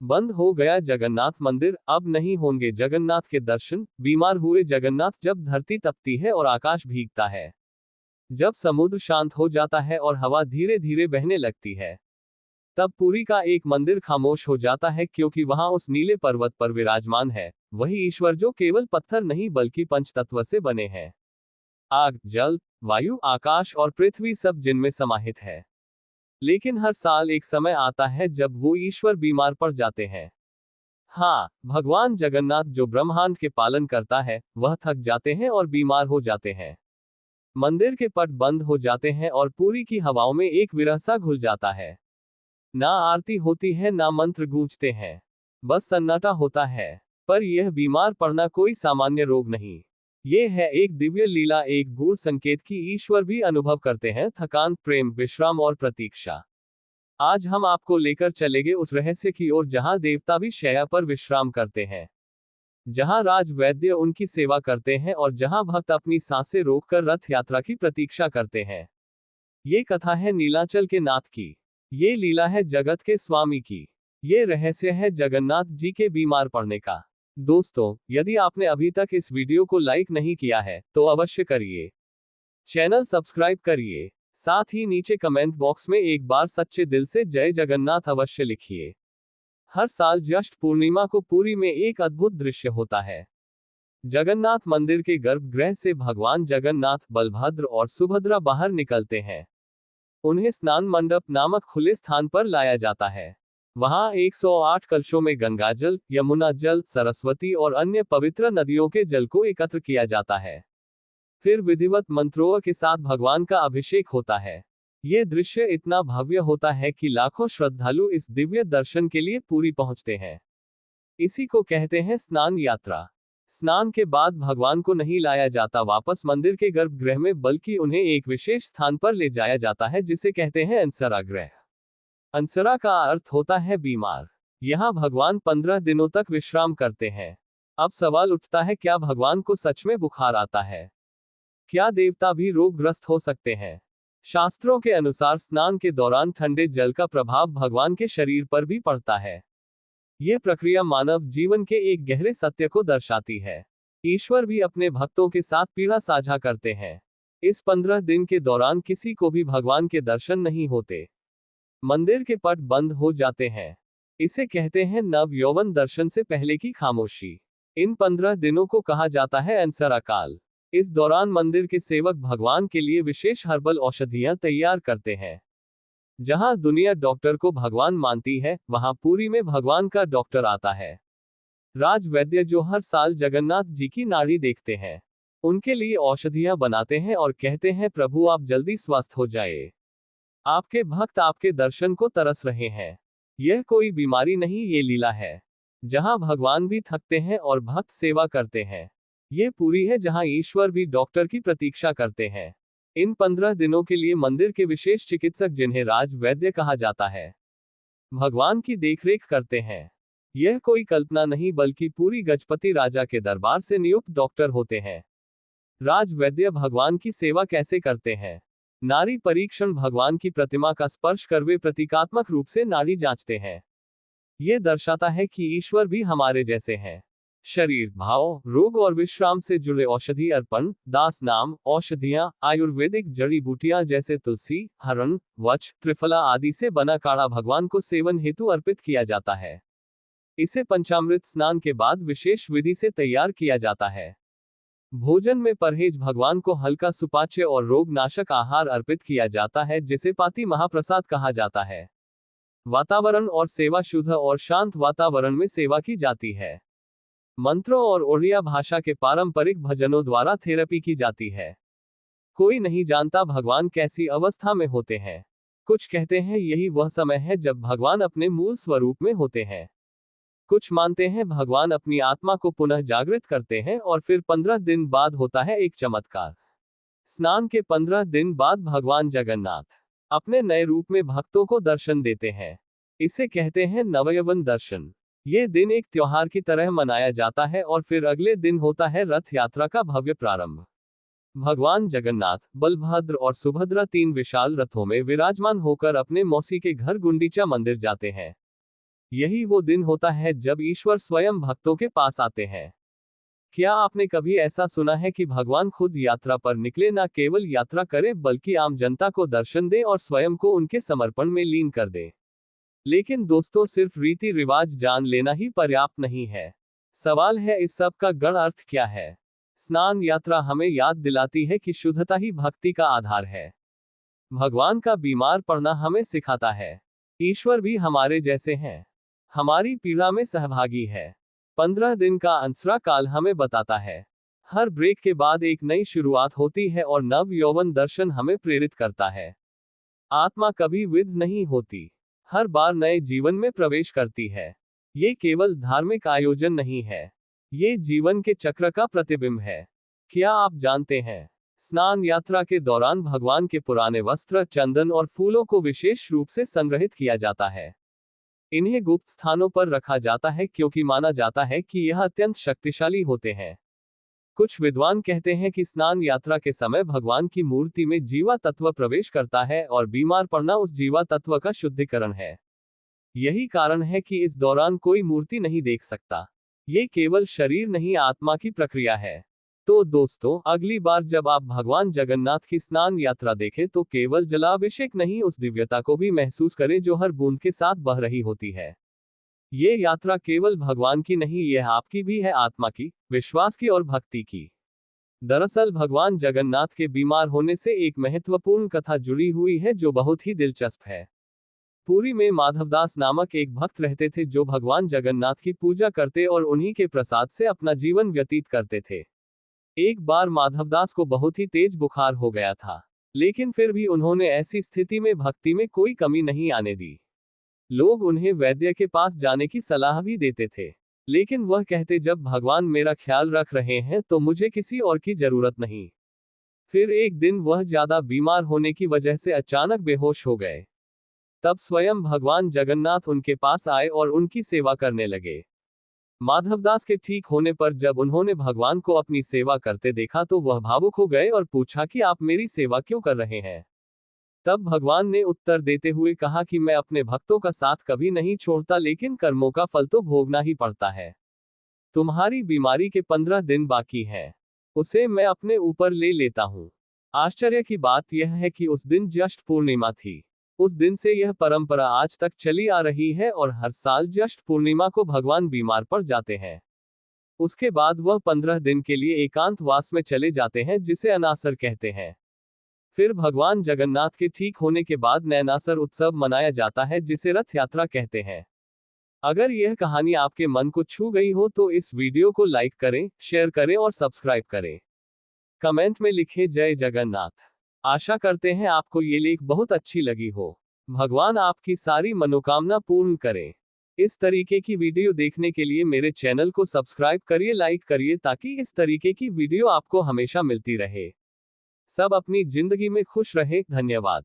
बंद हो गया जगन्नाथ मंदिर, अब नहीं होंगे जगन्नाथ के दर्शन। बीमार हुए जगन्नाथ। जब धरती तपती है और आकाश भीगता है, जब समुद्र शांत हो जाता है और हवा धीरे धीरे बहने लगती है, तब पुरी का एक मंदिर खामोश हो जाता है, क्योंकि वहां उस नीले पर्वत पर विराजमान है वही ईश्वर जो केवल पत्थर नहीं बल्कि पंचतत्व से बने हैं। आग, जल, वायु, आकाश और पृथ्वी सब जिनमें समाहित है। लेकिन हर साल एक समय आता है जब वो ईश्वर बीमार पड़ जाते हैं। हाँ, भगवान जगन्नाथ जो ब्रह्मांड के पालन करता है, वह थक जाते हैं और बीमार हो जाते हैं। मंदिर के पट बंद हो जाते हैं और पुरी की हवाओं में एक विरह सा घुल जाता है। ना आरती होती है, ना मंत्र गूंजते हैं, बस सन्नाटा होता है। पर यह बीमार पड़ना कोई सामान्य रोग नहीं। ये है एक दिव्य लीला, एक गूढ़ संकेत कि ईश्वर भी अनुभव करते हैं थकान, प्रेम, विश्राम और प्रतीक्षा। आज हम आपको लेकर चलेंगे उस रहस्य की ओर जहां देवता भी शैया पर विश्राम करते हैं, जहां राज वैद्य उनकी सेवा करते हैं और जहां भक्त अपनी सांसें रोककर रथ यात्रा की प्रतीक्षा करते हैं। ये कथा है नीलाचल के नाथ की। ये लीला है जगत के स्वामी की। ये रहस्य है जगन्नाथ जी के बीमार पड़ने का। दोस्तों, यदि आपने अभी तक इस वीडियो को लाइक नहीं किया है तो अवश्य करिए, चैनल सब्सक्राइब करिए, साथ ही नीचे कमेंट बॉक्स में एक बार सच्चे दिल से जय जगन्नाथ अवश्य लिखिए। हर साल ज्येष्ठ पूर्णिमा को पुरी में एक अद्भुत दृश्य होता है। जगन्नाथ मंदिर के गर्भगृह से भगवान जगन्नाथ, बलभद्र और सुभद्रा बाहर निकलते हैं। उन्हें स्नान मंडप नामक खुले स्थान पर लाया जाता है। वहां 108 कलशों में गंगाजल, यमुना जल, सरस्वती और अन्य पवित्र नदियों के जल को एकत्र किया जाता है। फिर विधिवत मंत्रों के साथ भगवान का अभिषेक होता है। ये दृश्य इतना भव्य होता है कि लाखों श्रद्धालु इस दिव्य दर्शन के लिए पुरी पहुंचते हैं। इसी को कहते हैं स्नान यात्रा। स्नान के बाद भगवान को नहीं लाया जाता वापस मंदिर के गर्भगृह में, बल्कि उन्हें एक विशेष स्थान पर ले जाया जाता है जिसे कहते हैं अंसरा गृह। अंसरा का अर्थ होता है बीमार। यहाँ भगवान 15 दिनों तक विश्राम करते हैं। अब सवाल उठता है, क्या भगवान को सच में बुखार आता है? क्या देवता भी रोगग्रस्त हो सकते हैं? शास्त्रों के अनुसार स्नान के दौरान ठंडे जल का प्रभाव भगवान के शरीर पर भी पड़ता है। यह प्रक्रिया मानव जीवन के एक गहरे सत्य को दर्शाती है। ईश्वर भी अपने भक्तों के साथ पीड़ा साझा करते हैं। इस 15 दिन के दौरान किसी को भी भगवान के दर्शन नहीं होते। मंदिर के पट बंद हो जाते हैं। इसे कहते हैं नव यौवन दर्शन से पहले की खामोशी। इन 15 दिनों को कहा जाता है अंसरा काल। इस दौरान मंदिर के सेवक भगवान के लिए विशेष हर्बल औषधियां तैयार करते हैं। जहां दुनिया डॉक्टर को भगवान मानती है, वहां पुरी में भगवान का डॉक्टर आता है। राज वैद्य जो हर साल जगन्नाथ जी की नाड़ी देखते हैं, उनके लिए औषधियां बनाते हैं और कहते हैं, प्रभु आप जल्दी स्वस्थ हो जाए। आपके भक्त आपके दर्शन को तरस रहे हैं। यह कोई बीमारी नहीं, ये लीला है जहां भगवान भी थकते हैं और भक्त सेवा करते हैं। ये पुरी है जहां ईश्वर भी डॉक्टर की प्रतीक्षा करते हैं। इन 15 दिनों के लिए मंदिर के विशेष चिकित्सक, जिन्हें राज वैद्य कहा जाता है, भगवान की देखरेख करते हैं। यह कोई कल्पना नहीं बल्कि पूरी गजपति राजा के दरबार से नियुक्त डॉक्टर होते हैं। राज वैद्य भगवान की सेवा कैसे करते हैं? नाड़ी परीक्षण। भगवान की प्रतिमा का स्पर्श कर वे प्रतीकात्मक रूप से नाड़ी जांचते हैं। यह दर्शाता है कि ईश्वर भी हमारे जैसे हैं। शरीर, भाव, रोग और विश्राम से जुड़े औषधि अर्पण। दास नाम औषधियां, आयुर्वेदिक जड़ी बूटियां जैसे तुलसी, हरण, वच, त्रिफला आदि से बना काढ़ा भगवान को सेवन हेतु अर्पित किया जाता है। इसे पंचामृत स्नान के बाद विशेष विधि से तैयार किया जाता है। भोजन में परहेज। भगवान को हल्का सुपाच्य और रोगनाशक आहार अर्पित किया जाता है, जिसे पाति महाप्रसाद कहा जाता है। वातावरण और सेवा। शुद्ध और शांत वातावरण में सेवा की जाती है। मंत्रों और ओडिया भाषा के पारंपरिक भजनों द्वारा थेरेपी की जाती है। कोई नहीं जानता भगवान कैसी अवस्था में होते हैं। कुछ कहते हैं यही वह समय है जब भगवान अपने मूल स्वरूप में होते हैं। कुछ मानते हैं भगवान अपनी आत्मा को पुनः जागृत करते हैं और फिर 15 दिन बाद होता है एक चमत्कार। स्नान के 15 दिन बाद भगवान जगन्नाथ अपने नए रूप में भक्तों को दर्शन देते हैं। इसे कहते हैं नवयवन दर्शन। ये दिन एक त्योहार की तरह मनाया जाता है और फिर अगले दिन होता है रथ यात्रा का भव्य प्रारंभ। भगवान जगन्नाथ, बलभद्र और सुभद्रा 3 विशाल रथों में विराजमान होकर अपने मौसी के घर गुंडीचा मंदिर जाते हैं। यही वो दिन होता है जब ईश्वर स्वयं भक्तों के पास आते हैं। क्या आपने कभी ऐसा सुना है कि भगवान खुद यात्रा पर निकले, ना केवल यात्रा करे बल्कि आम जनता को दर्शन दे और स्वयं को उनके समर्पण में लीन कर दे? लेकिन दोस्तों, सिर्फ रीति रिवाज जान लेना ही पर्याप्त नहीं है। सवाल है, इस सब का गढ़ अर्थ क्या है? स्नान यात्रा हमें याद दिलाती है कि शुद्धता ही भक्ति का आधार है। भगवान का बीमार पड़ना हमें सिखाता है ईश्वर भी हमारे जैसे हैं, हमारी पीड़ा में सहभागी है। 15 दिन का अंसरा काल हमें बताता है हर ब्रेक के बाद एक नई शुरुआत होती है और नव यौवन दर्शन हमें प्रेरित करता है। आत्मा कभी विद नहीं होती, हर बार नए जीवन में प्रवेश करती है। ये केवल धार्मिक आयोजन नहीं है, ये जीवन के चक्र का प्रतिबिंब है। क्या आप जानते हैं, स्नान यात्रा के दौरान भगवान के पुराने वस्त्र, चंदन और फूलों को विशेष रूप से संग्रहित किया जाता है। इन्हें गुप्त स्थानों पर रखा जाता है क्योंकि माना जाता है कि यह अत्यंत शक्तिशाली होते हैं। कुछ विद्वान कहते हैं कि स्नान यात्रा के समय भगवान की मूर्ति में जीवा तत्व प्रवेश करता है और बीमार पड़ना उस जीवा तत्व का शुद्धिकरण है। यही कारण है कि इस दौरान कोई मूर्ति नहीं देख सकता। ये केवल शरीर नहीं, आत्मा की प्रक्रिया है। तो दोस्तों, अगली बार जब आप भगवान जगन्नाथ की स्नान यात्रा देखें तो केवल जलाभिषेक नहीं, उस दिव्यता को भी महसूस करें जो हर बूंद के साथ बह रही होती है। ये यात्रा केवल भगवान की नहीं, यह आपकी भी है, आत्मा की, विश्वास की और भक्ति की। दरअसल भगवान जगन्नाथ के बीमार होने से एक महत्वपूर्ण कथा जुड़ी हुई है जो बहुत ही दिलचस्प है। पुरी में माधवदास नामक एक भक्त रहते थे जो भगवान जगन्नाथ की पूजा करते और उन्हीं के प्रसाद से अपना जीवन व्यतीत करते थे। एक बार माधवदास को बहुत ही तेज बुखार हो गया था, लेकिन फिर भी उन्होंने ऐसी स्थिति में भक्ति में कोई कमी नहीं आने दी। लोग उन्हें वैद्य के पास जाने की सलाह भी देते थे, लेकिन वह कहते, जब भगवान मेरा ख्याल रख रहे हैं तो मुझे किसी और की जरूरत नहीं। फिर एक दिन वह ज्यादा बीमार होने की वजह से अचानक बेहोश हो गए। तब स्वयं भगवान जगन्नाथ उनके पास आए और उनकी सेवा करने लगे। माधवदास के ठीक होने पर जब उन्होंने भगवान को अपनी सेवा करते देखा तो वह भावुक हो गए और पूछा कि आप मेरी सेवा क्यों कर रहे हैं? तब भगवान ने उत्तर देते हुए कहा कि मैं अपने भक्तों का साथ कभी नहीं छोड़ता, लेकिन कर्मों का फल तो भोगना ही पड़ता है। तुम्हारी बीमारी के 15 दिन बाकी हैं, उसे मैं अपने ऊपर ले लेता हूँ। आश्चर्य की बात यह है कि उस दिन ज्येष्ठ पूर्णिमा थी। उस दिन से यह परंपरा आज तक चली आ रही है और हर साल ज्येष्ठ पूर्णिमा को भगवान बीमार पड़ जाते हैं। उसके बाद वह 15 दिन के लिए एकांतवास में चले जाते हैं, जिसे अनासर कहते हैं। फिर भगवान जगन्नाथ के ठीक होने के बाद नैनासर उत्सव मनाया जाता है, जिसे रथ यात्रा कहते हैं। अगर यह कहानी आपके मन को छू गई हो तो इस वीडियो को लाइक करें, शेयर करें और सब्सक्राइब करें। कमेंट में लिखें जय जगन्नाथ। आशा करते हैं आपको ये लेख बहुत अच्छी लगी हो। भगवान आपकी सारी मनोकामना पूर्ण करे। इस तरीके की वीडियो देखने के लिए मेरे चैनल को सब्सक्राइब करिए, लाइक करिए, ताकि इस तरीके की वीडियो आपको हमेशा मिलती रहे। सब अपनी जिंदगी में खुश रहे। धन्यवाद।